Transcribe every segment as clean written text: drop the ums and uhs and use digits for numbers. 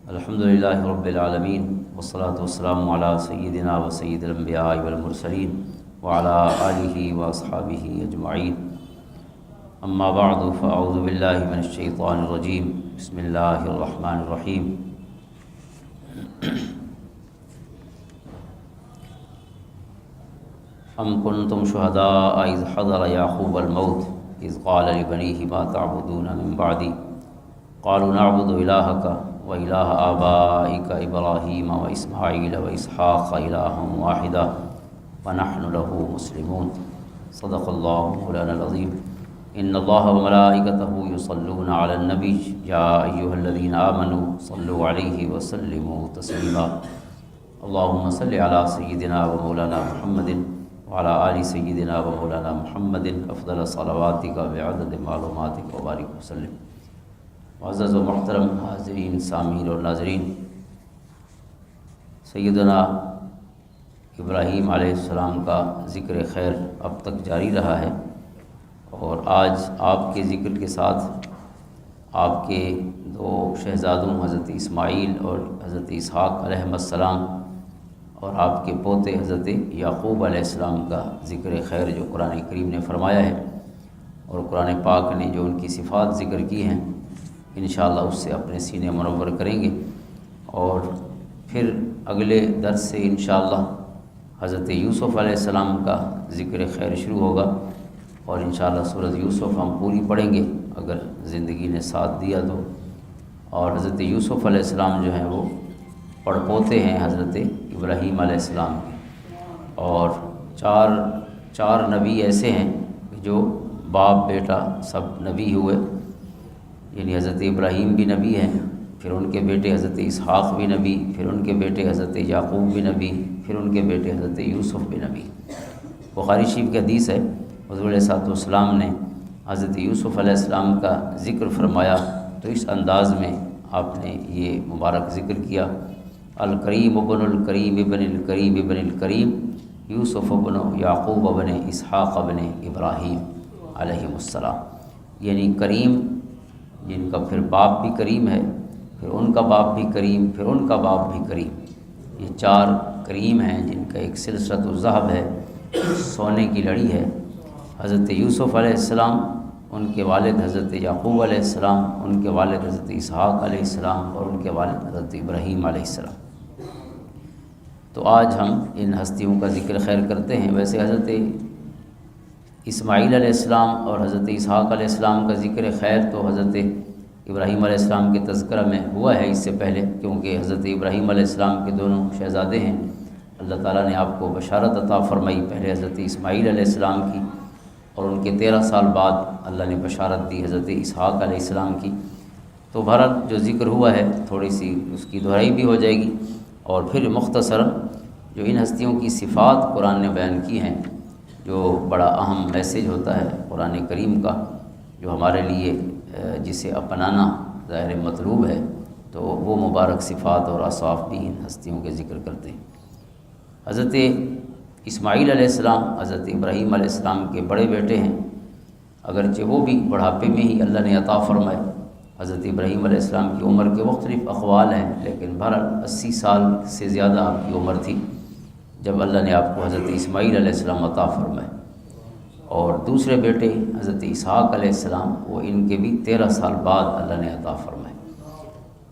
الحمد للہ رب العالمین والصلاة والسلام علی سیدنا و سید الانبیاء والمرسلین وعلی آلہ واصحابہ اجمعین اما بعد فاعوذ باللہ من الشیطان الرجیم بسم اللہ الرحمن الرحیم ام کنتم شہداء اذ حضر یعقوب الموت اذ قال لبنیہ ما تعبدون من بعدی قالوا نعبد الہک وإلہ آبائک ابراہیم واسماعیل واسحاق الہا واحدا ونحن له مسلمون صدق اللہ مولانا العظیم ان اللہ وملائکتہ یصلون علی النبی یا ایہا الذین آمنوا صلوا علیہ وسلموا تسلیما اللہم صل علی سیدنا و مولانا محمد وعلی آل سیدنا و مولانا محمد افضل صلواتک بعدد معلوماتک وبارک وسلم۔ معزز و محترم حاضرین سامعین اور ناظرین، سیدنا ابراہیم علیہ السلام کا ذکر خیر اب تک جاری رہا ہے، اور آج آپ کے ذکر کے ساتھ آپ کے دو شہزادوں حضرت اسماعیل اور حضرت اسحاق علیہ السلام اور آپ کے پوتے حضرت یعقوب علیہ السلام کا ذکر خیر جو قرآن کریم نے فرمایا ہے اور قرآن پاک نے جو ان کی صفات ذکر کی ہیں، انشاءاللہ اس سے اپنے سینے منور کریں گے، اور پھر اگلے درس سے انشاءاللہ حضرت یوسف علیہ السلام کا ذکر خیر شروع ہوگا، اور انشاءاللہ سورۃ یوسف ہم پوری پڑھیں گے اگر زندگی نے ساتھ دیا تو۔ اور حضرت یوسف علیہ السلام جو ہیں وہ پڑپوتے ہیں حضرت ابراہیم علیہ السلام کے، اور چار نبی ایسے ہیں جو باپ بیٹا سب نبی ہوئے، یعنی حضرت ابراہیم بھی نبی ہیں، پھر ان کے بیٹے حضرت اسحاق بھی نبی، پھر ان کے بیٹے حضرت یعقوب بھی نبی، پھر ان کے بیٹے حضرت یوسف بھی نبی۔ بخاری شریف کی حدیث ہے، حضور علیہ الصلوۃ والسلام نے حضرت یوسف علیہ السلام کا ذکر فرمایا تو اس انداز میں آپ نے یہ مبارک ذکر کیا، الکریم ابن الکریم ابن الکریم ابن الکریم یوسف ابن یعقوب ابن اسحاق ابن ابراہیم علیہ السلام، یعنی کریم جن کا پھر باپ بھی کریم ہے، پھر ان کا باپ بھی کریم، پھر ان کا باپ بھی کریم، یہ چار کریم ہیں جن کا ایک سلسلۃ الذہب ہے، سونے کی لڑی ہے۔ حضرت یوسف علیہ السلام، ان کے والد حضرت یعقوب علیہ السلام، ان کے والد حضرت اسحاق علیہ السلام، اور ان کے والد حضرت ابراہیم علیہ السلام۔ تو آج ہم ان ہستیوں کا ذکر خیر کرتے ہیں۔ ویسے حضرت اسماعیل علیہ السلام اور حضرت اسحاق علیہ السلام کا ذکر خیر تو حضرت ابراہیم علیہ السلام کے تذکرہ میں ہوا ہے اس سے پہلے، کیونکہ حضرت ابراہیم علیہ السلام کے دونوں شہزادے ہیں، اللہ تعالیٰ نے آپ کو بشارت عطا فرمائی، پہلے حضرت اسماعیل علیہ السلام کی، اور ان کے 13 سال بعد اللہ نے بشارت دی حضرت اسحاق علیہ السلام کی۔ تو بہرحال جو ذکر ہوا ہے تھوڑی سی اس کی دہرائی بھی ہو جائے گی، اور پھر مختصراً جو ان ہستیوں کی صفات قرآن نے بیان کی ہیں، جو بڑا اہم میسیج ہوتا ہے قرآن کریم کا، جو ہمارے لیے جسے اپنانا ظاہر مطلوب ہے، تو وہ مبارک صفات اور اوصاف بھی ان ہستیوں کے ذکر کرتے ہیں۔ حضرت اسماعیل علیہ السلام حضرت ابراہیم علیہ السلام کے بڑے بیٹے ہیں، اگرچہ وہ بھی بڑھاپے میں ہی اللہ نے عطا فرمائے۔ حضرت ابراہیم علیہ السلام کی عمر کے مختلف اقوال ہیں، لیکن بہرحال 80 سال سے زیادہ آپ کی عمر تھی جب اللہ نے آپ کو حضرت اسماعیل علیہ السلام عطا فرمائے، اور دوسرے بیٹے حضرت اسحاق علیہ السلام وہ ان کے بھی 13 سال بعد اللہ نے عطا فرمائے۔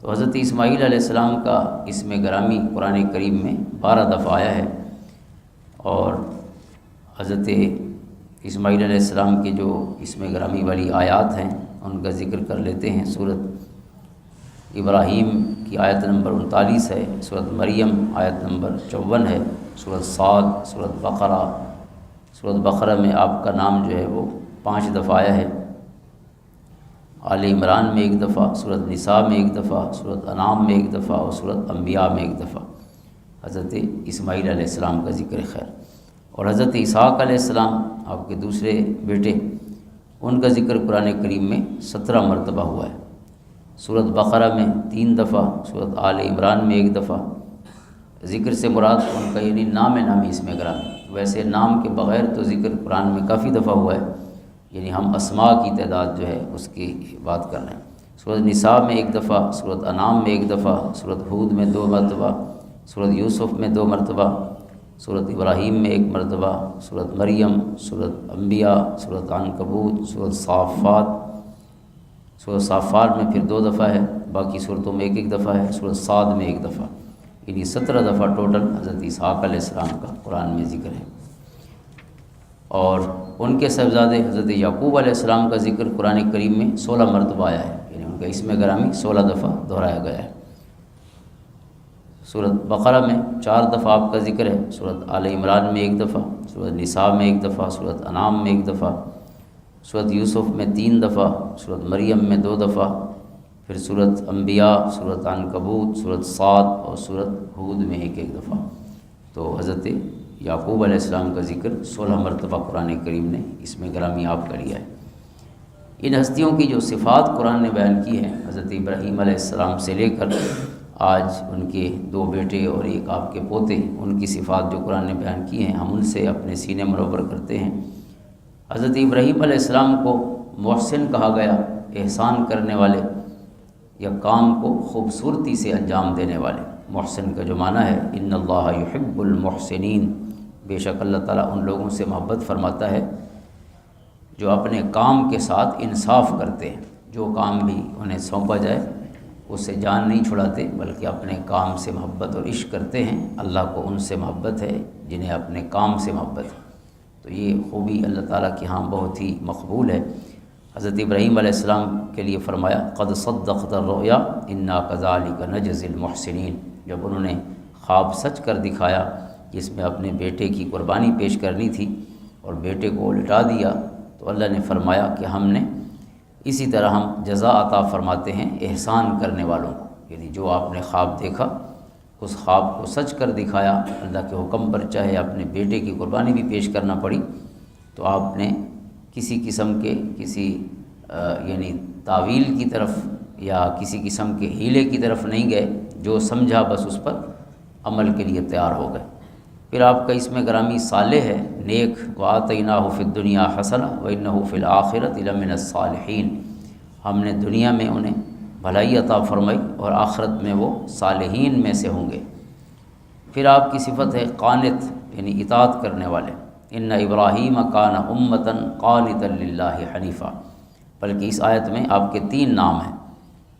تو حضرت اسماعیل علیہ السلام کا اسم گرامی قرآن کریم میں 12 دفعہ آیا ہے، اور حضرت اسماعیل علیہ السلام کے جو اسم گرامی والی آیات ہیں ان کا ذکر کر لیتے ہیں۔ سورۃ ابراہیم کی آیت نمبر 39 ہے، سورۃ مریم آیت نمبر 54 ہے، سورۃ صاد، سورۃ بقرہ۔ سورۃ بقرہ میں آپ کا نام جو ہے وہ 5 دفعہ آیا ہے، آل عمران میں 1 دفعہ، سورۃ نساء میں 1 دفعہ، سورۃ انعام میں 1 دفعہ، اور سورۃ انبیاء میں 1 دفعہ حضرت اسماعیل علیہ السلام کا ذکر خیر۔ اور حضرت اسحاق علیہ السلام آپ کے دوسرے بیٹے، ان کا ذکر قرآن کریم میں 17 مرتبہ ہوا ہے، سورۃ بقرہ میں 3 دفعہ، سورۃ آل عمران میں 1 دفعہ۔ ذکر سے مراد ان کا یعنی نام نامی اسم گرامی، ویسے نام کے بغیر تو ذکر قرآن میں کافی دفعہ ہوا ہے، یعنی ہم اسماء کی تعداد جو ہے اس کی بات کر رہے ہیں۔ سورۃ نساء میں 1 دفعہ، سورۃ انعام میں 1 دفعہ، سورۃ ہود میں 2 مرتبہ، سورۃ یوسف میں 2 مرتبہ، سورۃ ابراہیم میں 1 مرتبہ، سورۃ مریم، سورۃ انبیاء، سورۃ عنکبوت، سورۃ صافات، سورۃ صافات میں پھر 2 دفعہ ہے، باقی صورتوں میں 1 دفعہ ہے، سورۃ صاد میں 1 دفعہ، یعنی 17 دفعہ ٹوٹل حضرت اسحاق علیہ السلام کا قرآن میں ذکر ہے۔ اور ان کے صاحبزادے حضرت یعقوب علیہ السلام کا ذکر قرآن کریم میں 16 مرتبہ آیا ہے، یعنی ان کا اسم گرامی 16 دفعہ دہرایا گیا ہے۔ سورۃ بقرہ میں 4 دفعہ آپ کا ذکر ہے، سورۃ آل عمران میں 1 دفعہ، سورۃ نساء میں 1 دفعہ، سورۃ انعام میں 1 دفعہ، سورۃ یوسف میں 3 دفعہ، سورۃ مریم میں 2 دفعہ، پھر سورۃ انبیاء، سورۃ عنکبوت، سورۃ صاد اور سورۃ ہود میں 1 دفعہ۔ تو حضرت یعقوب علیہ السلام کا ذکر 16 مرتبہ قرآن کریم نے اس میں گرامی آپ کا لیا ہے۔ ان ہستیوں کی جو صفات قرآن نے بیان کی ہیں، حضرت ابراہیم علیہ السلام سے لے کر آج ان کے 2 بیٹے اور 1 آپ کے پوتے، ان کی صفات جو قرآن نے بیان کی ہیں، ہم ان سے اپنے سینے منور کرتے ہیں۔ حضرت ابراہیم علیہ السلام کو محسن کہا گیا، احسان کرنے والے یا کام کو خوبصورتی سے انجام دینے والے۔ محسن کا جو معنی ہے ان اللہ یحب المحسنین، بے شک اللہ تعالیٰ ان لوگوں سے محبت فرماتا ہے جو اپنے کام کے ساتھ انصاف کرتے ہیں، جو کام بھی انہیں سونپا جائے اس سے جان نہیں چھڑاتے بلکہ اپنے کام سے محبت اور عشق کرتے ہیں۔ اللہ کو ان سے محبت ہے جنہیں اپنے کام سے محبت ہے، تو یہ خوبی اللہ تعالیٰ کے ہاں بہت ہی مقبول ہے۔ حضرت ابراہیم علیہ السلام کے لیے فرمایا قد صدقت الرؤیا انا کذالک نجزی المحسنین، جب انہوں نے خواب سچ کر دکھایا جس میں اپنے بیٹے کی قربانی پیش کرنی تھی اور بیٹے کو لٹا دیا، تو اللہ نے فرمایا کہ ہم نے اسی طرح ہم جزا عطا فرماتے ہیں احسان کرنے والوں کو، یعنی جو آپ نے خواب دیکھا اس خواب کو سچ کر دکھایا، اللہ کے حکم پر چاہے اپنے بیٹے کی قربانی بھی پیش کرنا پڑی، تو آپ نے کسی قسم کے یعنی تعویل کی طرف یا کسی قسم کے ہیلے کی طرف نہیں گئے، جو سمجھا بس اس پر عمل کے لیے تیار ہو گئے۔ پھر آپ کا اس میں گرامی صالح ہے، نیک، وآتیناہ فی الدنیا حسنہ وانہ فی الآخرۃ لمن الصالحین، ہم نے دنیا میں انہیں بھلائی عطا فرمائی اور آخرت میں وہ صالحین میں سے ہوں گے۔ پھر آپ کی صفت ہے قانت، یعنی اطاعت کرنے والے، ان ابراہیم کان امۃ قانتا للہ حنیفا، بلکہ اس آیت میں آپ کے 3 نام ہیں۔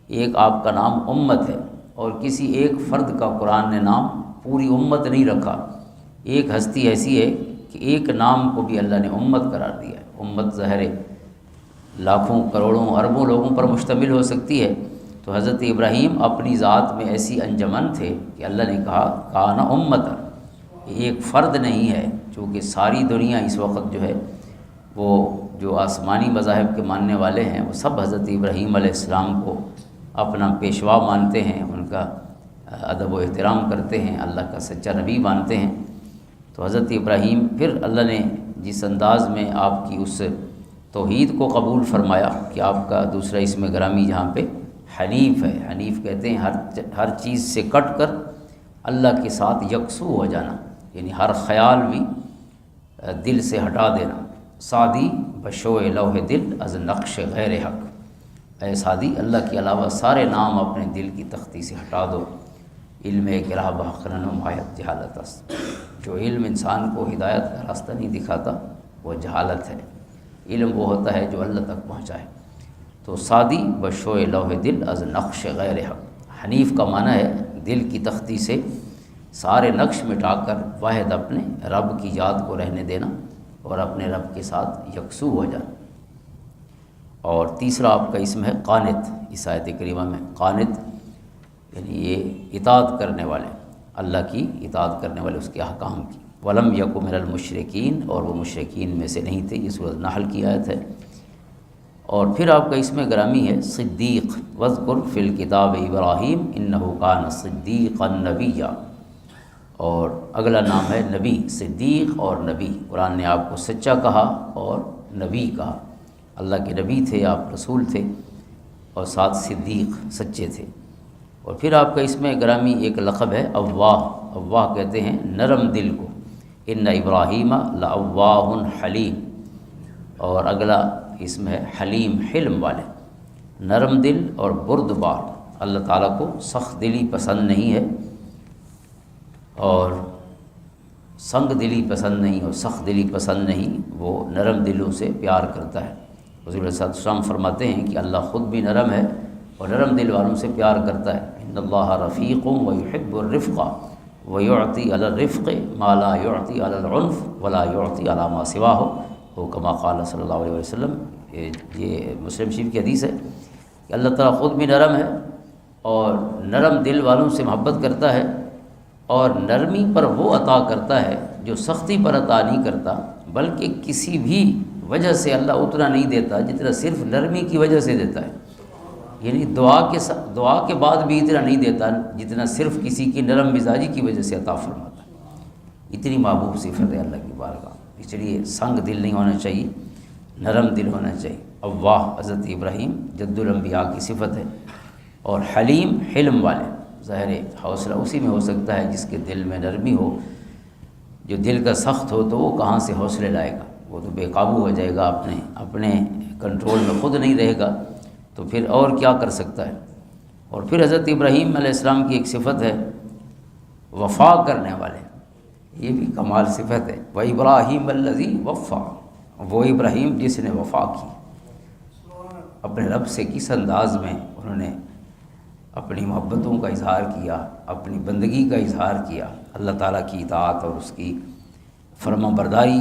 ایک آپ کا نام امت ہے، اور کسی ایک فرد کا قرآن نے نام پوری امت نہیں رکھا، ایک ہستی ایسی ہے کہ ایک نام کو بھی اللہ نے امت قرار دیا ہے۔ امت ظاہر لاکھوں کروڑوں اربوں لوگوں پر مشتمل ہو سکتی ہے، تو حضرت ابراہیم اپنی ذات میں ایسی انجمن تھے کہ اللہ نے کہا کان امت، ایک فرد نہیں ہے، چونکہ ساری دنیا اس وقت جو ہے وہ جو آسمانی مذاہب کے ماننے والے ہیں وہ سب حضرت ابراہیم علیہ السلام کو اپنا پیشوا مانتے ہیں، ان کا ادب و احترام کرتے ہیں، اللہ کا سچا نبی مانتے ہیں۔ تو حضرت ابراہیم پھر اللہ نے جس انداز میں آپ کی اس توحید کو قبول فرمایا کہ آپ کا دوسرا اسم گرامی جہاں پہ حنیف ہے، حنیف کہتے ہیں ہر چیز سے کٹ کر اللہ کے ساتھ یکسو ہو جانا، یعنی ہر خیال بھی دل سے ہٹا دینا۔ سعدی بشوء لوح دل از نقش غیر حق، اے سعدی اللہ کے علاوہ سارے نام اپنے دل کی تختی سے ہٹا دو۔ علم گراہ بحق نمایت جہالت است، جو علم انسان کو ہدایت کا راستہ نہیں دکھاتا وہ جہالت ہے، علم وہ ہوتا ہے جو اللہ تک پہنچائے۔ تو سعدی بشوء لوح دل از نقش غیر حق، حنیف کا معنی ہے دل کی تختی سے سارے نقش مٹا کر واحد اپنے رب کی یاد کو رہنے دینا اور اپنے رب کے ساتھ یکسو ہو جانا۔ اور تیسرا آپ کا اسم ہے قانت، اس آیت کریمہ میں قانت یعنی یہ اطاعت کرنے والے، اللہ کی اطاعت کرنے والے، اس کے احکام کی۔ ولم یک من المشرکین، اور وہ مشرکین میں سے نہیں تھے، یہ سورۃ نحل کی آیت ہے۔ اور پھر آپ کا اسم گرامی ہے صدیق، واذکر فی الکتاب ابراہیم انہ کان صدیقا نبیا، اور اگلا نام ہے نبی، صدیق اور نبی، قرآن نے آپ کو سچا کہا اور نبی کہا، اللہ کے نبی تھے آپ، رسول تھے، اور ساتھ صدیق سچے تھے۔ اور پھر آپ کا اسم گرامی ایک لقب ہے اواہ، اواہ کہتے ہیں نرم دل کو، ان ابراہیم لأواہ حلیم، اور اگلا اسم ہے حلیم، حلم والے۔ نرم دل اور بردبار، اللہ تعالیٰ کو سخت دلی پسند نہیں ہے اور سنگ دلی پسند نہیں اور سخت دلی پسند نہیں، وہ نرم دلوں سے پیار کرتا ہے۔ حضور صلی اللہ علیہ وسلم فرماتے ہیں کہ اللہ خود بھی نرم ہے اور نرم دل والوں سے پیار کرتا ہے۔ ان اللہ رفیق ویحب الرفق ویعطی علی الرفق ما لا یعطی علی العنف ولا یعطی علی ما سواہ وہ کما قال صلی اللہ علیہ وسلم۔ یہ مسلم شریف کی حدیث ہے کہ اللہ تعالیٰ خود بھی نرم ہے اور نرم دل والوں سے محبت کرتا ہے، اور نرمی پر وہ عطا کرتا ہے جو سختی پر عطا نہیں کرتا، بلکہ کسی بھی وجہ سے اللہ اتنا نہیں دیتا جتنا صرف نرمی کی وجہ سے دیتا ہے، یعنی دعا کے بعد بھی اتنا نہیں دیتا جتنا صرف کسی کی نرم مزاجی کی وجہ سے عطا فرماتا ہے۔ اتنی محبوب صفت ہے اللہ کی بارگاہ، اس لیے سنگ دل نہیں ہونا چاہیے، نرم دل ہونا چاہیے۔ اواہ حضرت ابراہیم جد الانبیاء کی صفت ہے، اور حلیم حلم والے، ظاہر حوصلہ اسی میں ہو سکتا ہے جس کے دل میں نرمی ہو۔ جو دل کا سخت ہو تو وہ کہاں سے حوصلے لائے گا، وہ تو بے قابو ہو جائے گا، اپنے کنٹرول میں خود نہیں رہے گا، تو پھر اور کیا کر سکتا ہے۔ اور پھر حضرت ابراہیم علیہ السلام کی ایک صفت ہے وفا کرنے والے، یہ بھی کمال صفت ہے۔ وَإِبْرَاهِيمَ الَّذِي وَفَّى، وہ ابراہیم جس نے وفا کی، اپنے رب سے کس انداز میں انہوں نے اپنی محبتوں کا اظہار کیا، اپنی بندگی کا اظہار کیا، اللہ تعالیٰ کی اطاعت اور اس کی فرما برداری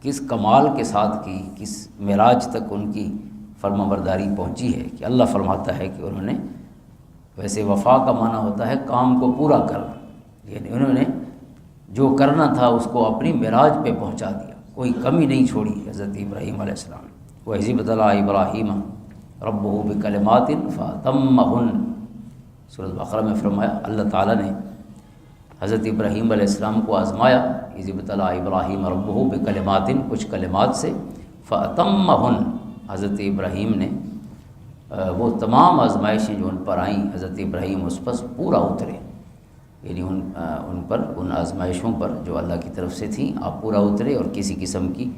کس کمال کے ساتھ کی، کس معراج تک ان کی فرما برداری پہنچی ہے کہ اللہ فرماتا ہے کہ انہوں نے، ویسے وفا کا معنی ہوتا ہے کام کو پورا کرنا، یعنی انہوں نے جو کرنا تھا اس کو اپنی معراج پہ پہنچا دیا، کوئی کمی نہیں چھوڑی حضرت ابراہیم علیہ السلام نے۔ وَإِذِ ابْتَلَىٰ إِبْرَاهِيمَ رَبُّهُ بِكَلِمَاتٍ فَأَتَمَّهُنَّ، سورۃ بقرہ میں فرمایا اللہ تعالیٰ نے حضرت ابراہیم علیہ السلام کو آزمایا، اذ ابتلیٰ ابراہیم ربہ بکلمات، کچھ کلمات سے، فاتمہن، حضرت ابراہیم نے وہ تمام آزمائشیں جو ان پر آئیں، حضرت ابراہیم اس پر پورا اترے، یعنی ان پر، ان آزمائشوں پر جو اللہ کی طرف سے تھیں آپ پورا اترے اور کسی قسم کی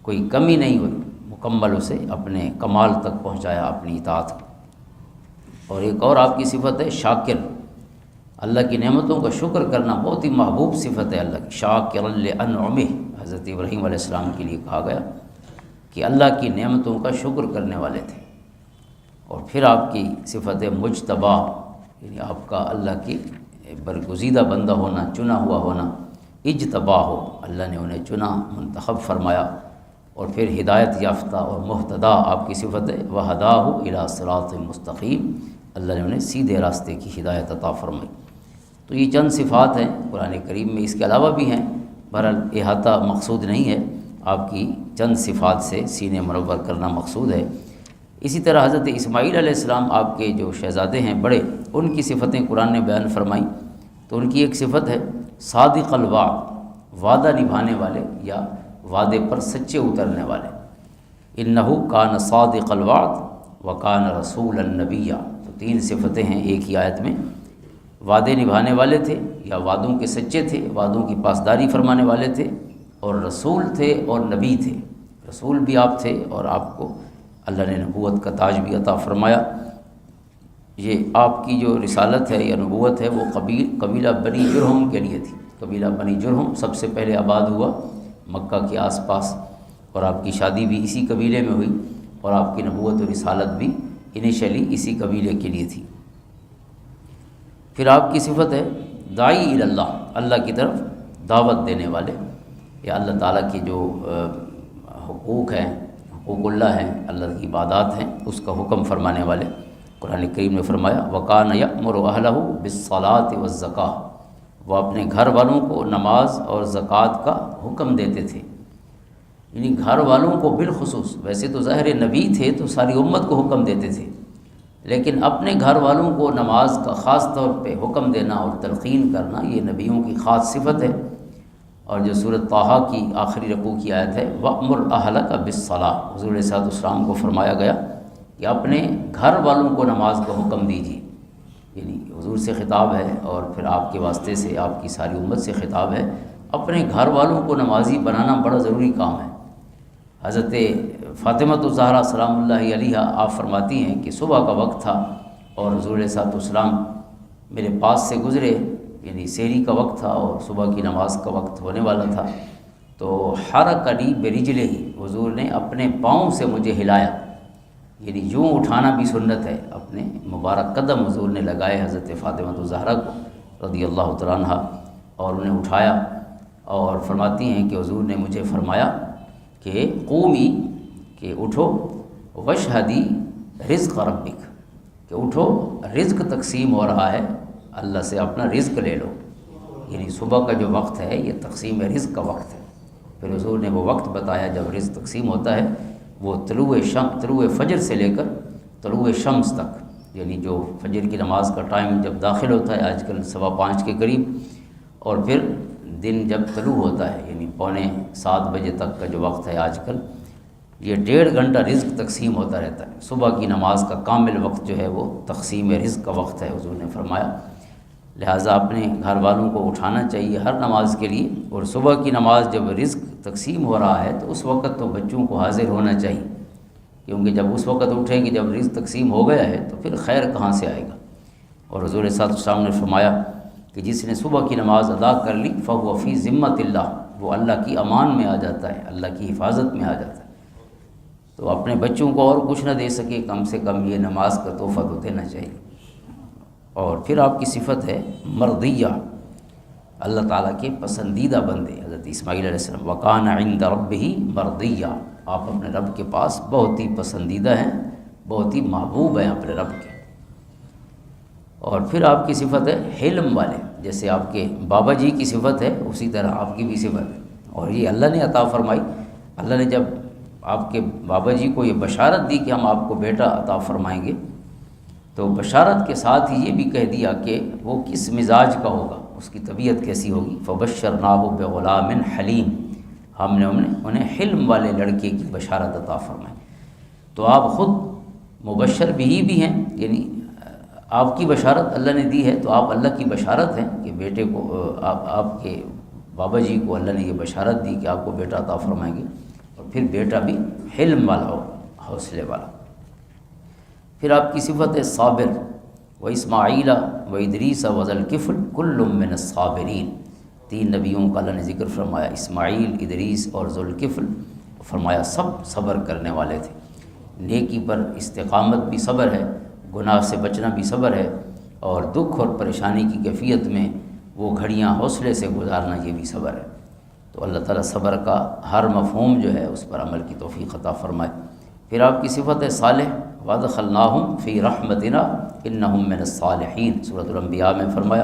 کوئی کمی نہیں ہوئی، مکمل اسے اپنے کمال تک پہنچایا اپنی اطاعت کو۔ اور ایک اور آپ کی صفت ہے شاکر، اللہ کی نعمتوں کا شکر کرنا بہت ہی محبوب صفت ہے اللہ کی۔ شاکر لانعمہ، حضرت ابراہیم علیہ السلام کے لیے کہا گیا کہ اللہ کی نعمتوں کا شکر کرنے والے تھے۔ اور پھر آپ کی صفت ہے مجتبی، یعنی آپ کا اللہ کی برگزیدہ بندہ ہونا، چنا ہوا ہونا۔ اجتبا ہو، اللہ نے انہیں چنا، منتخب فرمایا۔ اور پھر ہدایت یافتہ اور مہتدا آپ کی صفت ہے، وہداہ الی صراط مستقیم، اللہ نے انہیں سیدھے راستے کی ہدایت عطا فرمائی۔ تو یہ چند صفات ہیں قرآن کریم میں، اس کے علاوہ بھی ہیں، بہرحال احاطہ مقصود نہیں ہے، آپ کی چند صفات سے سینے منور کرنا مقصود ہے۔ اسی طرح حضرت اسماعیل علیہ السلام آپ کے جو شہزادے ہیں بڑے، ان کی صفتیں قرآن نے بیان فرمائیں، تو ان کی ایک صفت ہے صادق الوعد، وعدہ نبھانے والے یا وعدے پر سچے اترنے والے۔ انہو کان صادق الوعد وکان رسولا نبیا، تو تین صفتیں ہیں ایک ہی آیت میں، وعدے نبھانے والے تھے یا وعدوں کے سچے تھے، وعدوں کی پاسداری فرمانے والے تھے، اور رسول تھے اور نبی تھے، رسول بھی آپ تھے اور آپ کو اللہ نے نبوت کا تاج بھی عطا فرمایا۔ یہ آپ کی جو رسالت ہے یا نبوت ہے وہ قبیلہ بنی جرہم کے لیے تھی۔ قبیلہ بنی جرہم سب سے پہلے آباد ہوا مکہ کے آس پاس، اور آپ کی شادی بھی اسی قبیلے میں ہوئی، اور آپ کی نبوت و رسالت بھی انیشلی اسی قبیلے کے لیے تھی۔ پھر آپ کی صفت ہے داعی الی اللہ، اللہ کی طرف دعوت دینے والے، یا اللہ تعالیٰ کی جو حقوق ہیں، حقوق اللہ ہیں، اللہ کی عبادات ہیں، اس کا حکم فرمانے والے۔ قرآن کریم نے فرمایا وَكَانَ يَأْمُرُ أَهْلَهُ بِالصَّلَاةِ وَالزَّكَاةِ، وہ اپنے گھر والوں کو نماز اور زکوٰۃ کا حکم دیتے تھے، یعنی گھر والوں کو بالخصوص، ویسے تو ظاہر نبی تھے تو ساری امت کو حکم دیتے تھے، لیکن اپنے گھر والوں کو نماز کا خاص طور پہ حکم دینا اور تلقین کرنا یہ نبیوں کی خاص صفت ہے۔ اور جو سورۃ طٰہٰ کی آخری رکوع کی آیت ہے وَأْمُرْ أَهْلَكَ بِالصَّلَاةِ، حضور علیہ السلام کو فرمایا گیا کہ اپنے گھر والوں کو نماز کا حکم دیجیے، یعنی حضور سے خطاب ہے اور پھر آپ کے واسطے سے آپ کی ساری امت سے خطاب ہے، اپنے گھر والوں کو نمازی بنانا بڑا ضروری کام ہے۔ حضرت فاطمہ الزہرا سلام اللہ علیہا آپ فرماتی ہیں کہ صبح کا وقت تھا اور حضور علیہ السلام میرے پاس سے گزرے، یعنی سحری کا وقت تھا اور صبح کی نماز کا وقت ہونے والا تھا، تو حرکنی برجلہ ہی، حضور نے اپنے پاؤں سے مجھے ہلایا، یعنی یوں اٹھانا بھی سنت ہے، اپنے مبارک قدم حضور نے لگائے حضرت فاطمہ الزہرا کو رضی اللہ تعالیٰ عنہ، اور انہیں اٹھایا، اور فرماتی ہیں کہ حضور نے مجھے فرمایا کہ قومی، کہ اٹھو، وشہدی رزق ربک، کہ اٹھو رزق تقسیم ہو رہا ہے، اللہ سے اپنا رزق لے لو، یعنی صبح کا جو وقت ہے یہ تقسیم رزق کا وقت ہے۔ پھر حضور نے وہ وقت بتایا جب رزق تقسیم ہوتا ہے، وہ طلوع فجر سے لے کر طلوع شمس تک، یعنی جو فجر کی نماز کا ٹائم جب داخل ہوتا ہے آج کل 5:15 کے قریب، اور پھر دن جب طلوع ہوتا ہے یعنی 6:45 بجے تک کا جو وقت ہے آج کل، یہ 1.5 گھنٹہ رزق تقسیم ہوتا رہتا ہے۔ صبح کی نماز کا کامل وقت جو ہے وہ تقسیم رزق کا وقت ہے، حضور نے فرمایا، لہٰذا اپنے گھر والوں کو اٹھانا چاہیے ہر نماز کے لیے، اور صبح کی نماز جب رزق تقسیم ہو رہا ہے تو اس وقت تو بچوں کو حاضر ہونا چاہیے، کیونکہ جب اس وقت اٹھیں کہ جب رزق تقسیم ہو گیا ہے تو پھر خیر کہاں سے آئے گا۔ اور حضور صلی اللہ علیہ وسلم نے فرمایا کہ جس نے صبح کی نماز ادا کر لی فَهُوَ فِي ذِمَّةِ اللَّهِ، وہ اللہ کی امان میں آ جاتا ہے، اللہ کی حفاظت میں آ جاتا ہے۔ تو اپنے بچوں کو اور کچھ نہ دے سکے، کم سے کم یہ نماز کا تحفہ تو دینا چاہیے۔ اور پھر آپ کی صفت ہے مرضیہ، اللہ تعالیٰ کے پسندیدہ بندے، حضرت اسماعیل علیہ السلام، وَكَانَ عِندَ رَبِّهِ مَرْضِيًّا، آپ اپنے رب کے پاس بہت ہی پسندیدہ ہیں، بہت ہی محبوب ہیں اپنے رب کے۔ اور پھر آپ کی صفت ہے حلم والے، جیسے آپ کے بابا جی کی صفت ہے اسی طرح آپ کی بھی صفت ہے، اور یہ اللہ نے عطا فرمائی۔ اللہ نے جب آپ کے بابا جی کو یہ بشارت دی کہ ہم آپ کو بیٹا عطا فرمائیں گے، تو بشارت کے ساتھ ہی یہ بھی کہہ دیا کہ وہ کس مزاج کا ہوگا، اس کی طبیعت کیسی ہوگی۔ فَبَشَّرْنَاهُ بِغُلَامٍ حَلِيمٍ، ہم نے انہیں حلم والے لڑکے کی بشارت عطا فرمائی۔ تو آپ خود مبشر بھی ہیں، یعنی آپ کی بشارت اللہ نے دی ہے، تو آپ اللہ کی بشارت ہیں کہ بیٹے کو، آپ کے بابا جی کو اللہ نے یہ بشارت دی کہ آپ کو بیٹا عطا فرمائیں گے، اور پھر بیٹا بھی حلم والا ہو، حوصلے والا۔ پھر آپ کی صفت ہے صابر، وَإِسْمَاعِيلَ وَإِدْرِيسَ وَذَا الْكِفْلِ كُلٌّ مِّنَ الصَّابِرِينَ، 3 نبیوں کا اللہ نے ذکر فرمایا، اسماعیل، ادریس اور ذوالکفل، فرمایا سب صبر کرنے والے تھے۔ نیکی پر استقامت بھی صبر ہے، گناہ سے بچنا بھی صبر ہے، اور دکھ اور پریشانی کی کیفیت میں وہ گھڑیاں حوصلے سے گزارنا یہ بھی صبر ہے۔ تو اللہ تعالیٰ صبر کا ہر مفہوم جو ہے اس پر عمل کی توفیق عطا فرمائے۔ پھر آپ کی صفت ہے صالح، وَأَدْخَلْنَاهُمْ فِي رَحْمَتِنَا إِنَّهُمْ مِنَ الصَّالِحِينَ، سورۃ الانبیاء میں فرمایا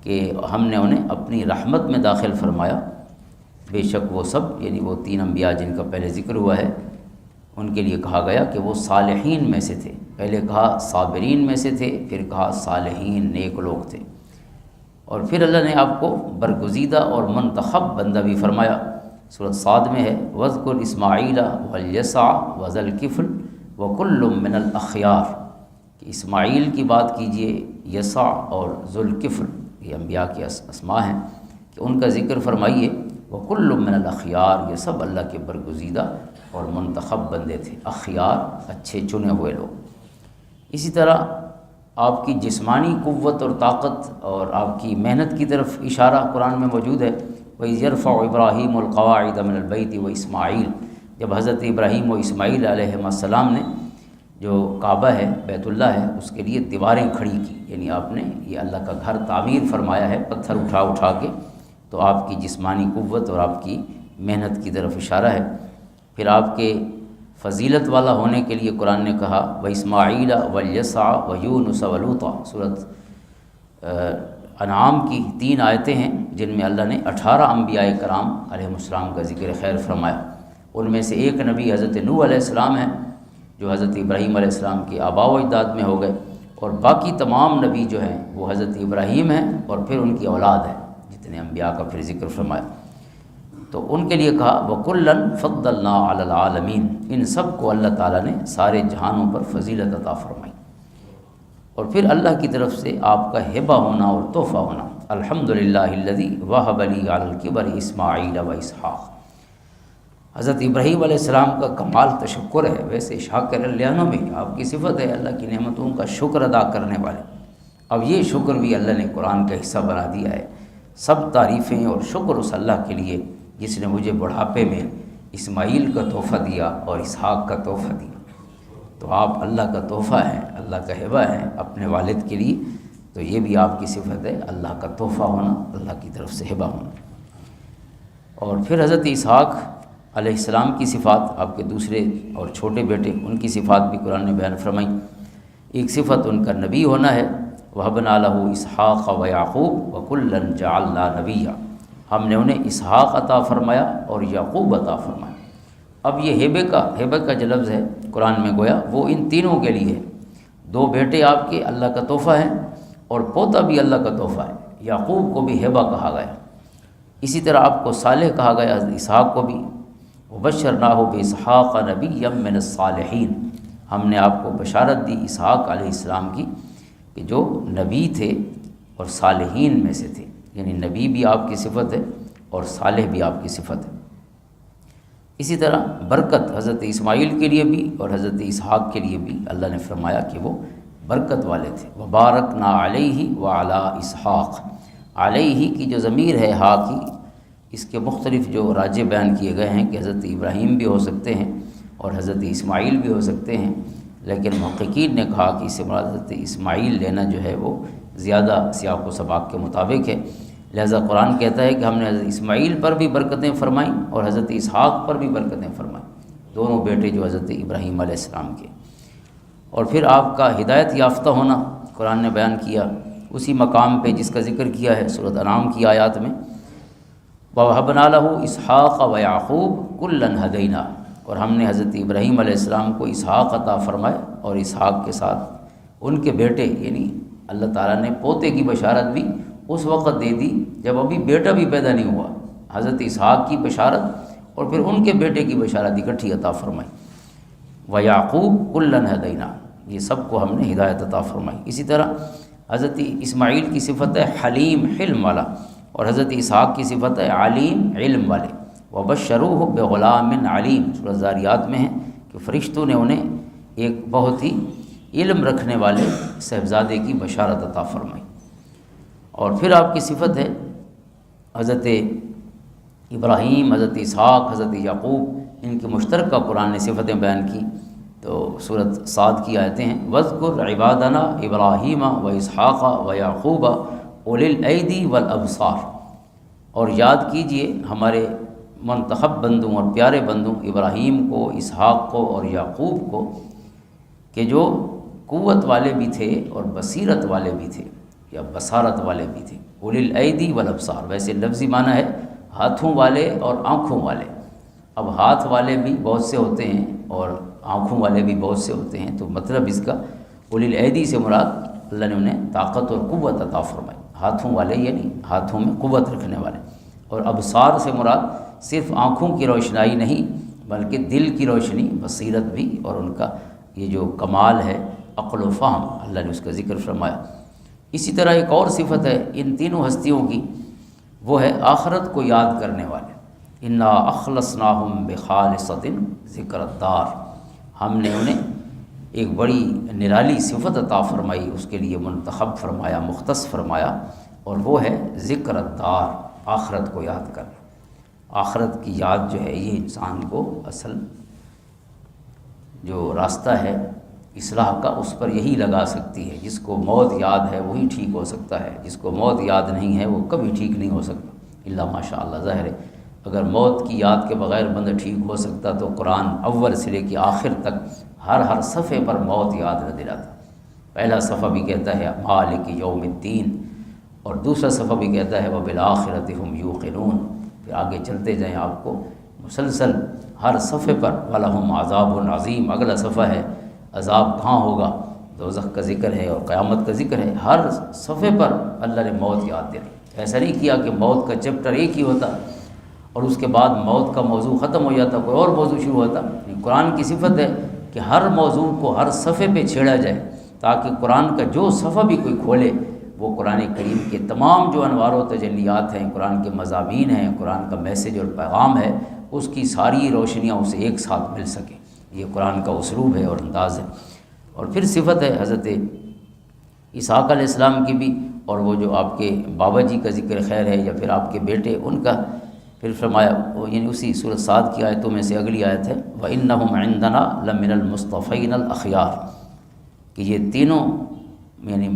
کہ ہم نے انہیں اپنی رحمت میں داخل فرمایا، بے شک وہ سب، یعنی وہ 3 انبیاء جن کا پہلے ذکر ہوا ہے، ان کے لیے کہا گیا کہ وہ صالحین میں سے تھے، پہلے کہا صابرین میں سے تھے، پھر کہا صالحین، نیک لوگ تھے۔ اور پھر اللہ نے آپ کو برگزیدہ اور منتخب بندہ بھی فرمایا، سورۃ صاد میں ہے، وَاذْكُرْ إِسْمَاعِيلَ وَالْيَسَعَ وَذَا الْكِفْلِ وَكُلٌّ مِّنَ الْأَخْيَارِ، کہ اسماعیل کی بات کیجئے، یسع اور ذوالکفل، یہ انبیاء کے اسماء ہیں، کہ ان کا ذکر فرمائیے، وَكُلٌّ مِّنَ الْأَخْيَارِ، یہ سب اللہ کے برگزیدہ اور منتخب بندے تھے، اخیار، اچھے چنے ہوئے لوگ۔ اسی طرح آپ کی جسمانی قوت اور طاقت اور آپ کی محنت کی طرف اشارہ قرآن میں موجود ہے، وَإِذْ يَرْفَعُ إِبْرَاهِيمُ الْقَوَاعِدَ مِنَ الْبَيْتِ وَإِسْمَاعِيلُ، جب حضرت ابراہیم و اسماعیل علیہ السلام نے جو کعبہ ہے، بیت اللہ ہے، اس کے لیے دیواریں کھڑی کی، یعنی آپ نے یہ اللہ کا گھر تعمیر فرمایا ہے پتھر اٹھا اٹھا کے، تو آپ کی جسمانی قوت اور آپ کی محنت کی طرف اشارہ ہے۔ پھر آپ کے فضیلت والا ہونے کے لیے قرآن نے کہا وَإِسْمَاعِيلَ وَالْيَسَعَ وَيُونُسَ وَلُوطَ، سورۃ انعام کی 3 آیتیں ہیں جن میں اللہ نے 18 انبیاء کرام علیہ السلام کا ذکر خیر فرمایا۔ ان میں سے ایک نبی حضرت نوح علیہ السلام ہیں جو حضرت ابراہیم علیہ السلام کے آباء و اجداد میں ہو گئے، اور باقی تمام نبی جو ہیں وہ حضرت ابراہیم ہیں اور پھر ان کی اولاد ہے، جتنے انبیاء کا پھر ذکر فرمایا۔ تو ان کے لیے کہا وَكُلًّا فَضَّلْنَا عَلَى الْعَالَمِينَ، ان سب کو اللہ تعالیٰ نے سارے جہانوں پر فضیلت عطا فرمائی۔ اور پھر اللہ کی طرف سے آپ کا ہبہ ہونا اور تحفہ ہونا، الحمدللہ الذی وہب لی علی الکبر اسماعیل و اسحاق، حضرت ابراہیم علیہ السلام کا کمال تشکر ہے، ویسے شاکر النعم میں آپ کی صفت ہے اللہ کی نعمتوں کا شکر ادا کرنے والے۔ اب یہ شکر بھی اللہ نے قرآن کا حصہ بنا دیا ہے۔ سب تعریفیں اور شکر اس اللہ کے لیے جس نے مجھے بڑھاپے میں اسماعیل کا تحفہ دیا اور اسحاق کا تحفہ دیا۔ تو آپ اللہ کا تحفہ ہیں، اللہ کا ہبہ ہیں اپنے والد کے لیے، تو یہ بھی آپ کی صفت ہے، اللہ کا تحفہ ہونا، اللہ کی طرف سے ہبہ ہونا۔ اور پھر حضرت اسحاق علیہ السلام کی صفات، آپ کے دوسرے اور چھوٹے بیٹے، ان کی صفات بھی قرآن نے بیان فرمائی۔ ایک صفت ان کا نبی ہونا ہے، وَهَبْنَا لَهُ إِسْحَاقَ وَيَعْقُوبَ وَكُلًّا جَعَلْنَا نَبِيًّا، ہم نے انہیں اسحاق عطا فرمایا اور یعقوب عطا فرمایا۔ اب یہ ہیبے کا جو لفظ ہے قرآن میں گویا وہ ان تینوں کے لیے ہے۔ دو بیٹے آپ کے اللہ کا تحفہ ہیں اور پوتا بھی اللہ کا تحفہ ہے، یعقوب کو بھی ہیبہ کہا گیا۔ اسی طرح آپ کو صالح کہا گیا، اسحاق کو بھی، وَبَشَّرْنَاهُ بِإِسْحَاقَ نَبِيًّا مِّنَ الصَّالِحِينَ، ہم نے آپ کو بشارت دی اسحاق علیہ السلام کی کہ جو نبی تھے اور صالحین میں سے تھے، یعنی نبی بھی آپ کی صفت ہے اور صالح بھی آپ کی صفت ہے۔ اسی طرح برکت حضرت اسماعیل کے لیے بھی اور حضرت اسحاق کے لیے بھی اللہ نے فرمایا کہ وہ برکت والے تھے۔ وَبَارَكْنَا عَلَيْهِ وَعَلَىٰ إِسْحَاقَ، علیہ کی جو ضمیر ہے ہا کی، اس کے مختلف جو راجے بیان کیے گئے ہیں کہ حضرت ابراہیم بھی ہو سکتے ہیں اور حضرت اسماعیل بھی ہو سکتے ہیں، لیکن محققین نے کہا کہ اس سے مراد حضرت اسماعیل لینا جو ہے وہ زیادہ سیاق و سباق کے مطابق ہے، لہذا قرآن کہتا ہے کہ ہم نے حضرت اسماعیل پر بھی برکتیں فرمائیں اور حضرت اسحاق پر بھی برکتیں فرمائیں، دونوں بیٹے جو حضرت ابراہیم علیہ السلام کے۔ اور پھر آپ کا ہدایت یافتہ ہونا قرآن نے بیان کیا اسی مقام پہ جس کا ذکر کیا ہے سورۃ انعام کی آیات میں، وَوَهَبْنَا لَهُ إِسْحَاقَ وَيَعْقُوبَ كُلًّا هَدَيْنَا، اور ہم نے حضرت ابراہیم علیہ السلام کو اسحاق عطا فرمائے اور اسحاق کے ساتھ ان کے بیٹے، یعنی اللہ تعالیٰ نے پوتے کی بشارت بھی اس وقت دے دی جب ابھی بیٹا بھی پیدا نہیں ہوا، حضرت اسحاق کی بشارت اور پھر ان کے بیٹے کی بشارت اکٹھی عطا فرمائی۔ وَيَعْقُوبَ كُلًّا هَدَيْنَا، یہ سب کو ہم نے ہدایت عطا فرمائی۔ اسی طرح حضرت اسماعیل کی صفت ہے حلیم، حلم والا، اور حضرت اسحاق کی صفت ہے علیم، علم والے۔ وَبَشَّرُوهُ بِغُلَامٍ عَلِيمٍ، سورۃ الذاریات میں ہے کہ فرشتوں نے انہیں ایک بہت ہی علم رکھنے والے صاحبزادے کی بشارت عطا فرمائی۔ اور پھر آپ کی صفت ہے حضرت ابراہیم، حضرت اسحاق، حضرت یعقوب، ان کی مشترکہ قرآن نے صفتیں بیان کی، تو سورۃ صاد کی آیتیں ہیں، وَاذْكُرْ عِبَادَنَا إِبْرَاهِيمَ وَإِسْحَاقَ وَيَعْقُوبَ أُولِي الْأَيْدِي وَالْأَبْصَارِ، اور یاد کیجئے ہمارے منتخب بندوں اور پیارے بندوں ابراہیم کو، اسحاق کو اور یعقوب کو، کہ جو قوت والے بھی تھے اور بصیرت والے بھی تھے یا بصارت والے بھی تھے۔ اولی الایدی والابصار، ویسے لفظی معنی ہے ہاتھوں والے اور آنکھوں والے۔ اب ہاتھ والے بھی بہت سے ہوتے ہیں اور آنکھوں والے بھی بہت سے ہوتے ہیں، تو مطلب اس کا اولی الایدی سے مراد اللہ نے انہیں طاقت اور قوت عطا فرمائی، ہاتھوں والے یعنی ہاتھوں میں قوت رکھنے والے، اور ابصار سے مراد صرف آنکھوں کی روشنائی نہیں بلکہ دل کی روشنی، بصیرت بھی، اور ان کا یہ جو کمال ہے عقل و فہم، اللہ نے اس کا ذکر فرمایا۔ اسی طرح ایک اور صفت ہے ان تینوں ہستیوں کی، وہ ہے آخرت کو یاد کرنے والے۔ انا اخلصناہم بخالصۃ ذکر الدار، ہم نے انہیں ایک بڑی نرالی صفت عطا فرمائی، اس کے لیے منتخب فرمایا، مختص فرمایا، اور وہ ہے ذکر الدار، آخرت کو یاد کرنا۔ آخرت کی یاد جو ہے یہ انسان کو اصل جو راستہ ہے اصلاح کا، اس پر یہی لگا سکتی ہے۔ جس کو موت یاد ہے وہی ٹھیک ہو سکتا ہے، جس کو موت یاد نہیں ہے وہ کبھی ٹھیک نہیں ہو سکتا، الا ماشاء اللہ۔ ظاہر ہے اگر موت کی یاد کے بغیر بندہ ٹھیک ہو سکتا تو قرآن اول سے لے کے آخر تک ہر صفحے پر موت یاد نہ دلاتا۔ پہلا صفحہ بھی کہتا ہے مالک یوم الدین، اور دوسرا صفحہ بھی کہتا ہے وبالآخرۃ ھم یوقنون۔ پھر آگے چلتے جائیں، آپ کو مسلسل ہر صفحے پر وَلَهُمْ عَذَابٌ عَظِيمٌ، اگلا صفحہ ہے عذاب کہاں ہوگا، دوزخ کا ذکر ہے اور قیامت کا ذکر ہے۔ ہر صفحے پر اللہ نے موت یاد دلائی۔ ایسا نہیں کیا کہ موت کا چیپٹر ایک ہی ہوتا اور اس کے بعد موت کا موضوع ختم ہو جاتا، کوئی اور موضوع شروع ہوتا۔ قرآن کی صفت ہے کہ ہر موضوع کو ہر صفحے پہ چھیڑا جائے، تاکہ قرآن کا جو صفحہ بھی کوئی کھولے وہ قرآن کریم کے تمام جو انوار و تجلیات ہیں، قرآن کے مضامین ہیں، قرآن کا میسیج اور پیغام ہے، اس کی ساری روشنیاں اسے ایک ساتھ مل سکیں۔ یہ قرآن کا اسلوب ہے اور انداز ہے۔ اور پھر صفت ہے حضرت اسحاق علیہ السلام کی بھی، اور وہ جو آپ کے بابا جی کا ذکر خیر ہے یا پھر آپ کے بیٹے ان کا، پھر فرمایا یعنی اسی سورۃ صاد کی آیتوں میں سے اگلی آیت ہے وَإِنَّهُمْ عِنْدَنَا لَمِنَ الْمُصْطَفَيْنَ الْأَخْيَارِ، کہ یہ تینوں یعنی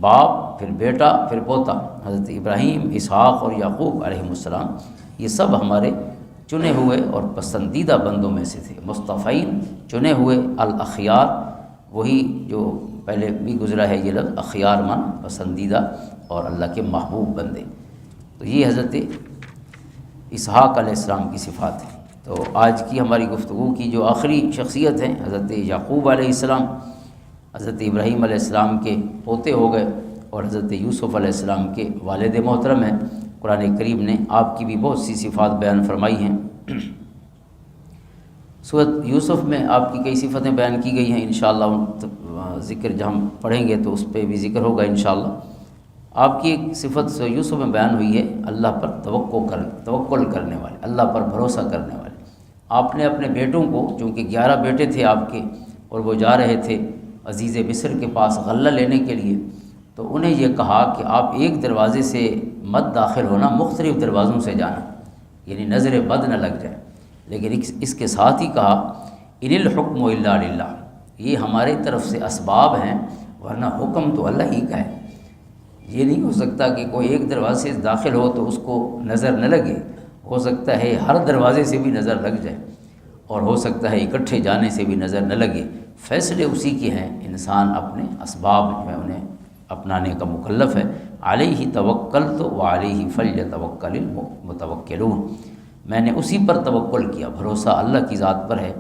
باپ پھر بیٹا پھر پوتا حضرت ابراہیم، اسحاق اور یعقوب علیہ السلام، یہ سب ہمارے چنے ہوئے اور پسندیدہ بندوں میں سے تھے۔ مصطفین چنے ہوئے، الاخیار وہی جو پہلے بھی گزرا ہے یہ لفظ، اخیار من پسندیدہ اور اللہ کے محبوب بندے۔ تو یہ حضرت اسحاق علیہ السلام کی صفات ہیں۔ تو آج کی ہماری گفتگو کی جو آخری شخصیت ہیں حضرت یعقوب علیہ السلام، حضرت ابراہیم علیہ السلام کے پوتے ہو گئے اور حضرت یوسف علیہ السلام کے والد محترم ہیں۔ قرآن کریم نے آپ کی بھی بہت سی صفات بیان فرمائی ہیں۔ سورۃ یوسف میں آپ کی کئی صفتیں بیان کی گئی ہیں، انشاءاللہ ذکر جب ہم پڑھیں گے تو اس پہ بھی ذکر ہوگا انشاءاللہ۔ آپ کی ایک صفت سورۃ یوسف میں بیان ہوئی ہے اللہ پر توکل کرنے والے، اللہ پر بھروسہ کرنے والے۔ آپ نے اپنے بیٹوں کو، چونکہ 11 بیٹے تھے آپ کے اور وہ جا رہے تھے عزیز مصر کے پاس غلہ لینے کے لیے، تو انہیں یہ کہا کہ آپ ایک دروازے سے مت داخل ہونا، مختلف دروازوں سے جانا، یعنی نظر بد نہ لگ جائے۔ لیکن اس کے ساتھ ہی کہا ان الحکم الا للہ، یہ ہمارے طرف سے اسباب ہیں ورنہ حکم تو اللہ ہی کا ہے۔ یہ نہیں ہو سکتا کہ کوئی ایک دروازے سے داخل ہو تو اس کو نظر نہ لگے، ہو سکتا ہے ہر دروازے سے بھی نظر لگ جائے، اور ہو سکتا ہے اکٹھے جانے سے بھی نظر نہ لگے۔ فیصلے اسی کے ہیں، انسان اپنے اسباب جو ہیں انہیں اپنانے کا مکلف ہے۔ علیہ توکلت وعلیہ فلیتوکل المتوکلون، میں نے اسی پر توکل کیا، بھروسہ اللہ کی ذات پر ہے،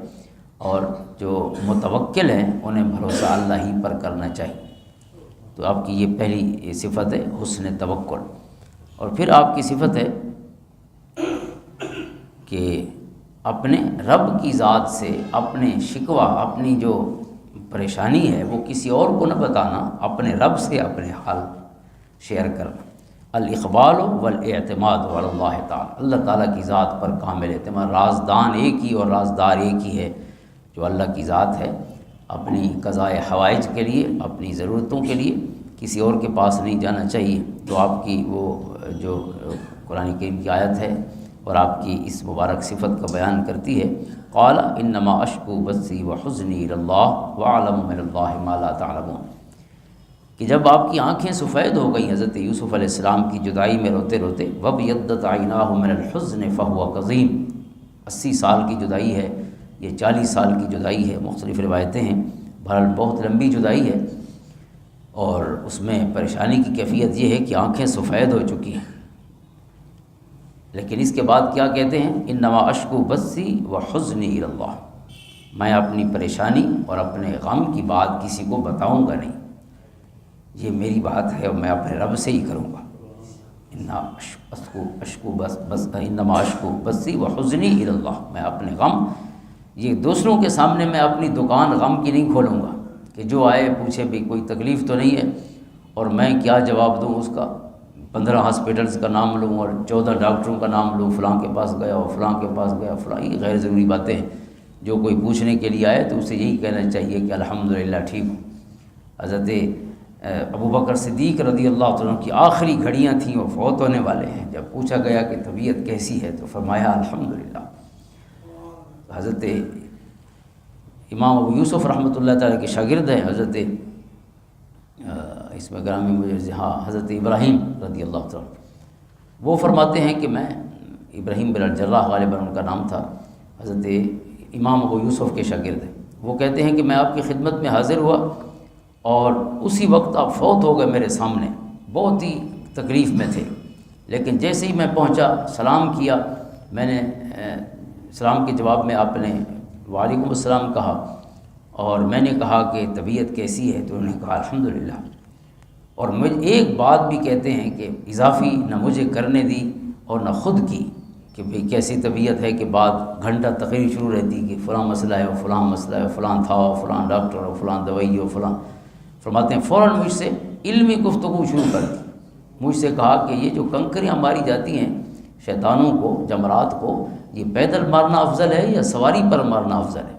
اور جو متوکل ہیں انہیں بھروسہ اللہ ہی پر کرنا چاہیے۔ تو آپ کی یہ پہلی صفت ہے حسن توکل۔ اور پھر آپ کی صفت ہے کہ اپنے رب کی ذات سے اپنے شکوہ، اپنی جو پریشانی ہے وہ کسی اور کو نہ بتانا، اپنے رب سے اپنے حال شیئر کرنا۔ الاقبال والاعتماد علی اللہ تعالی، اللہ تعالیٰ کی ذات پر کامل اعتماد۔ رازدان ایک ہی اور رازدار ایک ہی ہے جو اللہ کی ذات ہے۔ اپنی قضاء حوائج کے لیے، اپنی ضرورتوں کے لیے کسی اور کے پاس نہیں جانا چاہیے۔ تو آپ کی وہ جو قرآن کریم کی آیت ہے اور آپ کی اس مبارک صفت کا بیان کرتی ہے، قال انما اشکو بثی وحزنی الی اللہ واعلم من اللہ ما لا تعلمون، کہ جب آپ کی آنکھیں سفید ہو گئیں حضرت یوسف علیہ السلام کی جدائی میں روتے روتے، وابیضت عیناہ من الحزن فہو کظیم، 80 سال کی جدائی ہے، یہ 40 سال کی جدائی ہے، مختلف روایتیں ہیں، بہرحال بہت لمبی جدائی ہے، اور اس میں پریشانی کی کیفیت یہ ہے کہ آنکھیں سفید ہو چکی ہیں۔ لیکن اس کے بعد کیا کہتے ہیں، انما اشکو بثی وحزنی الی اللہ، میں اپنی پریشانی اور اپنے غم کی بات کسی کو بتاؤں گا نہیں، یہ میری بات ہے اور میں اپنے رب سے ہی کروں گا۔ انما اشکو بثی وحزنی الی اللہ، میں اپنے غم، یہ دوسروں کے سامنے میں اپنی دکان غم کی نہیں کھولوں گا کہ جو آئے پوچھے بھی کوئی تکلیف تو نہیں ہے، اور میں کیا جواب دوں اس کا، 15 ہاسپٹلز کا نام لوں اور 14 ڈاکٹروں کا نام لوں، فلاں کے پاس گیا اور فلاں کے پاس گیا، فلاں، یہ غیر ضروری باتیں ہیں۔ جو کوئی پوچھنے کے لیے آئے تو اسے یہی کہنا چاہیے کہ الحمدللہ ٹھیک ہوں۔ حضرت ابوبکر صدیق رضی اللہ عنہ کی آخری گھڑیاں تھیں، وہ فوت ہونے والے ہیں، جب پوچھا گیا کہ طبیعت کیسی ہے تو فرمایا الحمدللہ۔ حضرت امام ابو یوسف رحمۃ اللہ تعالیٰ کے شاگرد ہیں حضرت اس میں گرامی مجھے حضرت ابراہیم رضی اللہ تعالیٰ، وہ فرماتے ہیں کہ میں ابراہیم بن الجراح غالباً ان کا نام تھا، حضرت امام ابو یوسف کے شاگرد ہیں، وہ کہتے ہیں کہ میں آپ کی خدمت میں حاضر ہوا اور اسی وقت آپ فوت ہو گئے میرے سامنے، بہت ہی تکلیف میں تھے، لیکن جیسے ہی میں پہنچا سلام کیا، میں نے سلام کے جواب میں آپ نے وعلیکم السلام کہا، اور میں نے کہا کہ طبیعت کیسی ہے تو انہوں نے کہا الحمدللہ، اور مجھے ایک بات بھی کہتے ہیں کہ اضافی نہ مجھے کرنے دی اور نہ خود کی، کہ بھئی کیسی طبیعت ہے، کہ بعد گھنٹہ تقریر شروع رہتی کہ فلاں مسئلہ ہے اور فلاں مسئلہ ہے، فلاں تھا اور فلاں ڈاکٹر اور فلاں دوائی اور فلاں، فرماتے ہیں فوراً مجھ سے علمی گفتگو شروع کر دی، مجھ سے کہا کہ یہ جو کنکریاں ماری جاتی ہیں شیطانوں کو، جمرات کو، یہ پیدل مارنا افضل ہے یا سواری پر مارنا افضل ہے؟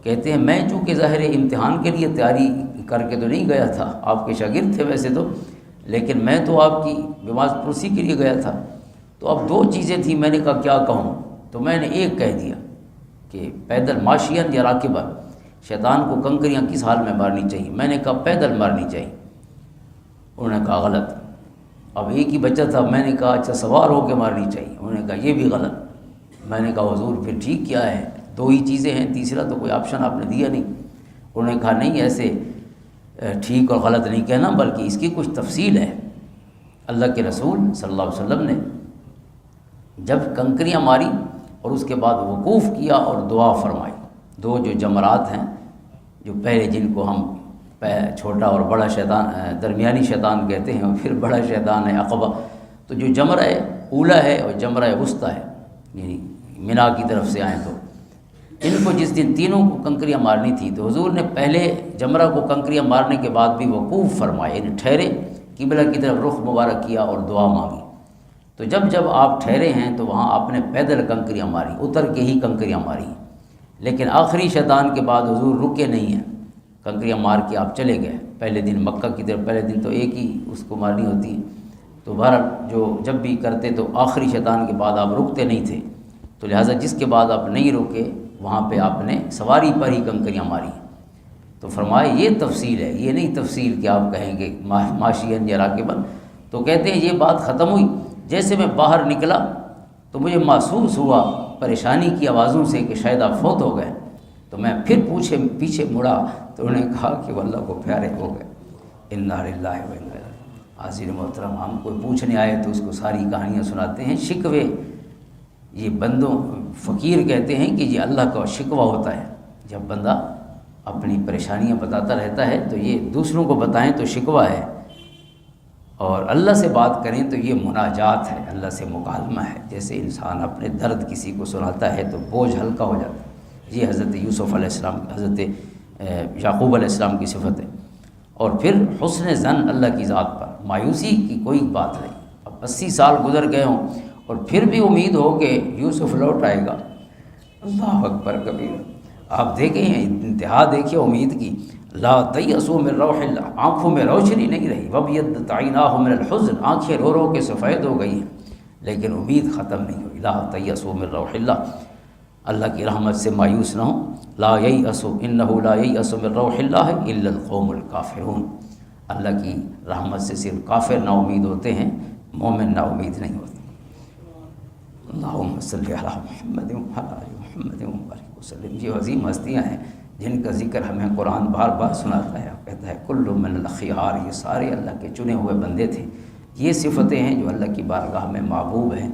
کہتے ہیں میں چونکہ ظاہر امتحان کے لیے تیاری کر کے تو نہیں گیا تھا، آپ کے شاگرد تھے ویسے تو، لیکن میں تو آپ کی نماز پرسی کے لیے گیا تھا، تو اب دو چیزیں تھیں، میں نے کہا کیا کہوں، تو میں نے ایک کہہ دیا کہ پیدل ماشین یا راکبہ، شیطان کو کنکریاں کس حال میں مارنی چاہیے؟ میں نے کہا پیدل مارنی چاہیے۔ انہوں نے کہا غلط۔ اب ایک ہی بچہ تھا، میں نے کہا اچھا سوار ہو کے مارنی چاہیے، انہوں نے کہا یہ بھی غلط۔ میں نے کہا حضور پھر ٹھیک کیا ہے؟ دو ہی چیزیں ہیں، تیسرا تو کوئی آپشن آپ نے دیا نہیں۔ انہوں نے کہا نہیں، ایسے ٹھیک اور غلط نہیں کہنا، بلکہ اس کی کچھ تفصیل ہے۔ اللہ کے رسول صلی اللہ علیہ وسلم نے جب کنکریاں ماری اور اس کے بعد وقوف کیا اور دعا فرمائی، دو جو جمرات ہیں، جو پہلے جن کو ہم چھوٹا اور بڑا شیطان، درمیانی شیطان کہتے ہیں، اور پھر بڑا شیطان ہے عقبہ، تو جو جمرہ اولا ہے اور جمرہ وسطیٰ ہے، یعنی منا کی طرف سے آئیں تو ان کو جس دن تینوں کو کنکریاں مارنی تھی، تو حضور نے پہلے جمرہ کو کنکریاں مارنے کے بعد بھی وقوف فرمائے، یعنی ٹھہرے، قبلہ کی طرف رخ مبارک کیا اور دعا مانگی۔ تو جب آپ ٹھہرے ہیں تو وہاں آپ نے پیدل کنکریاں ماری، اتر کے ہی کنکریاں ماری، لیکن آخری شیطان کے بعد حضور رکے نہیں ہیں، کنکریاں مار کے آپ چلے گئے۔ پہلے دن مکہ کی طرف، پہلے دن تو ایک ہی اس کو مارنی ہوتی ہے، تو بہرحال جو جب بھی کرتے تو آخری شیطان کے بعد آپ رکتے نہیں تھے، تو لہٰذا جس کے بعد آپ نہیں رکے وہاں پہ آپ نے سواری پر ہی کنکریاں ماری۔ تو فرمائے یہ تفصیل ہے، یہ نہیں تفصیل کہ آپ کہیں گے ماشین یا راکبن۔ تو کہتے ہیں یہ بات ختم ہوئی، جیسے میں باہر نکلا تو مجھے محسوس ہوا پریشانی کی آوازوں سے کہ شاید آپ فوت ہو گئے، تو میں پھر پیچھے مڑا تو انہوں نے کہا کہ وہ اللہ کو پیارے ہو گئے۔ انا للہ و انا الیہ راجعون۔ حاضر محترم، ہم کوئی پوچھنے آئے تو اس کو ساری کہانیاں سناتے ہیں، شکوے، یہ بندوں، فقیر کہتے ہیں کہ یہ اللہ کا شکوہ ہوتا ہے، جب بندہ اپنی پریشانیاں بتاتا رہتا ہے تو یہ دوسروں کو بتائیں تو شکوہ ہے، اور اللہ سے بات کریں تو یہ مناجات ہے، اللہ سے مکالمہ ہے۔ جیسے انسان اپنے درد کسی کو سناتا ہے تو بوجھ ہلکا ہو جاتا ہے، یہ حضرت یوسف علیہ السلام، حضرت یعقوب علیہ السلام کی صفت ہے۔ اور پھر حسن ظن اللہ کی ذات پر، مایوسی کی کوئی بات نہیں۔ اب 80 سال گزر گئے ہوں اور پھر بھی امید ہو کہ یوسف لوٹ آئے گا، اللہ اکبر کبیر۔ آپ دیکھیں انتہا دیکھیں امید کی، لا تیأسوا من روح اللہ، آنکھوں میں روشنی نہیں رہی، وابیضت عیناہ من الحزن، آنکھیں رو رو کے سفید ہو گئی ہیں، لیکن امید ختم نہیں ہوئی۔ لا تیأسوا من روح اللہ، اللہ کی رحمت سے مایوس نہ ہوں۔ لا ییأس انہ لا ییأس من روح اللہ الا القوم الکافرون، اللہ کی رحمت سے صرف کافر نا امید ہوتے ہیں، مومن نا امید نہیں ہوتے۔ اللہم صلی علی محمد وعلی آل محمد وبارک وسلم۔ یہ عظیم ہستیاں ہیں جن کا ذکر ہمیں قرآن بار بار سناتا ہے، کہتا ہے کل من الخیار، یہ سارے اللہ کے چنے ہوئے بندے تھے۔ یہ صفتیں ہیں جو اللہ کی بارگاہ میں محبوب ہیں،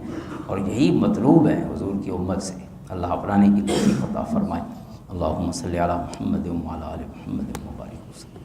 اور یہی مطلوب ہے حضور کی امت سے۔ اللہ اپنانے کی توفیق عطا فرمائے۔ اللہم صلی علی محمد وعلی آل محمد وبارک وسلم۔